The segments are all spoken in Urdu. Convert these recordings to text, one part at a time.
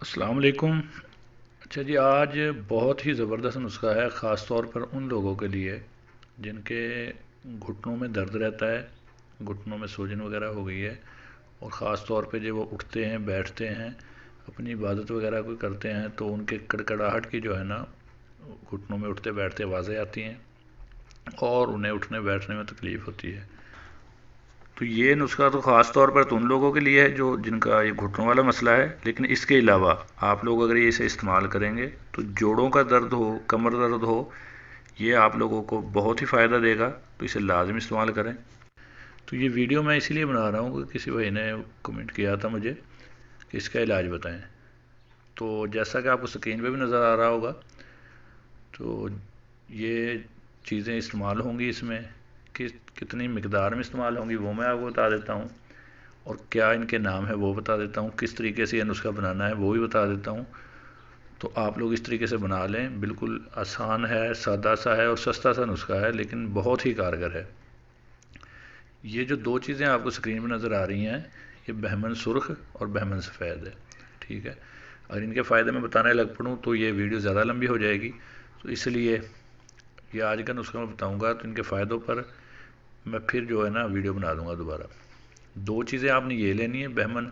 السلام علیکم۔ اچھا جی، آج بہت ہی زبردست نسخہ ہے، خاص طور پر ان لوگوں کے لیے جن کے گھٹنوں میں درد رہتا ہے، گھٹنوں میں سوجن وغیرہ ہو گئی ہے، اور خاص طور پہ جب وہ اٹھتے ہیں بیٹھتے ہیں اپنی عبادت وغیرہ کوئی کرتے ہیں تو ان کے کڑکڑاہٹ کی جو ہے نا، گھٹنوں میں اٹھتے بیٹھتے آوازیں آتی ہیں اور انہیں اٹھنے بیٹھنے میں تکلیف ہوتی ہے۔ تو یہ نسخہ تو خاص طور پر تو ان لوگوں کے لیے ہے جو جن کا یہ گھٹنوں والا مسئلہ ہے، لیکن اس کے علاوہ آپ لوگ اگر یہ اسے استعمال کریں گے تو جوڑوں کا درد ہو، کمر درد ہو، یہ آپ لوگوں کو بہت ہی فائدہ دے گا، تو اسے لازم استعمال کریں۔ تو یہ ویڈیو میں اسی لیے بنا رہا ہوں کہ کسی بھائی نے کمنٹ کیا تھا مجھے کہ اس کا علاج بتائیں۔ تو جیسا کہ آپ کو سکرین پہ بھی نظر آ رہا ہوگا، تو یہ چیزیں استعمال ہوں گی، اس میں کتنی مقدار میں استعمال ہوں گی وہ میں آپ کو بتا دیتا ہوں، اور کیا ان کے نام ہے وہ بتا دیتا ہوں، کس طریقے سے یہ نسخہ بنانا ہے وہ بھی بتا دیتا ہوں۔ تو آپ لوگ اس طریقے سے بنا لیں، بالکل آسان ہے، سادہ سا ہے اور سستا سا نسخہ ہے، لیکن بہت ہی کارگر ہے۔ یہ جو دو چیزیں آپ کو سکرین پہ نظر آ رہی ہیں، یہ بہمن سرخ اور بہمن سفید ہے، ٹھیک ہے۔ اگر ان کے فائدے میں بتانے لگ پڑوں تو یہ ویڈیو زیادہ لمبی ہو جائے گی، تو اس لیے یہ آج کا نسخہ میں بتاؤں گا، تو ان کے فائدوں پر میں پھر جو ہے نا ویڈیو بنا دوں گا دوبارہ۔ دو چیزیں آپ نے یہ لینی ہے، بہمن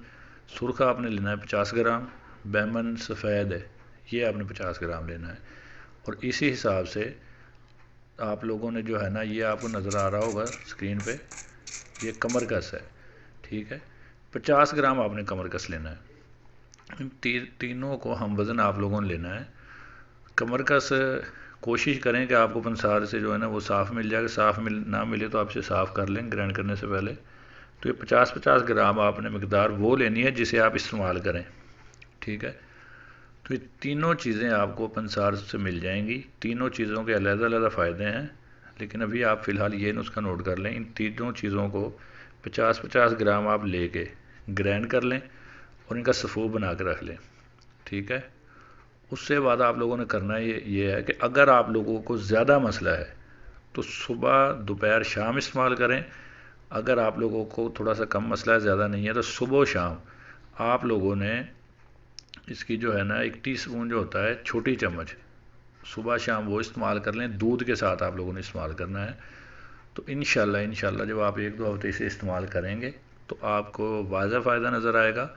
سرخ آپ نے لینا ہے 50 گرام، بہمن سفید ہے یہ آپ نے 50 گرام لینا ہے، اور اسی حساب سے آپ لوگوں نے جو ہے نا، یہ آپ کو نظر آ رہا ہوگا سکرین پہ، یہ کمر کس ہے، ٹھیک ہے۔ 50 گرام آپ نے کمر کس لینا ہے، ان تینوں کو ہم وزن آپ لوگوں نے لینا ہے۔ کمر کس کوشش کریں کہ آپ کو پنسار سے جو ہے نا وہ صاف مل جائے، کہ صاف نہ ملے تو آپ اسے صاف کر لیں گرائنڈ کرنے سے پہلے۔ تو یہ 50 گرام آپ نے مقدار وہ لینی ہے جسے آپ استعمال کریں، ٹھیک ہے۔ تو یہ تینوں چیزیں آپ کو پنسار سے مل جائیں گی، تینوں چیزوں کے علیحدہ علیحدہ فائدے ہیں، لیکن ابھی آپ فی الحال یہ نسخہ نوٹ کر لیں، ان تینوں چیزوں کو 50 گرام آپ لے کے گرائنڈ کر لیں اور ان کا سفو بنا کے رکھ لیں، ٹھیک ہے۔ اس سے بعد آپ لوگوں نے کرنا یہ ہے کہ اگر آپ لوگوں کو زیادہ مسئلہ ہے تو صبح دوپہر شام استعمال کریں، اگر آپ لوگوں کو تھوڑا سا کم مسئلہ ہے، زیادہ نہیں ہے، تو صبح و شام آپ لوگوں نے اس کی جو ہے نا 1 ٹی اسپون جو ہوتا ہے چھوٹی چمچ، صبح شام وہ استعمال کر لیں، دودھ کے ساتھ آپ لوگوں نے استعمال کرنا ہے۔ تو انشاءاللہ جب آپ 1-2 ہفتے اسے استعمال کریں گے تو آپ کو واضح فائدہ نظر آئے گا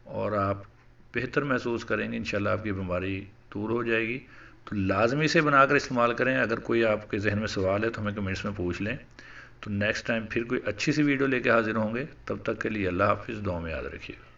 اور آپ بہتر محسوس کریں گے، انشاءاللہ آپ کی بیماری دور ہو جائے گی۔ تو لازمی سے بنا کر استعمال کریں۔ اگر کوئی آپ کے ذہن میں سوال ہے تو ہمیں کمنٹس میں پوچھ لیں، تو نیکسٹ ٹائم پھر کوئی اچھی سی ویڈیو لے کے حاضر ہوں گے۔ تب تک کے لیے اللہ حافظ، دعا میں یاد رکھیے گا۔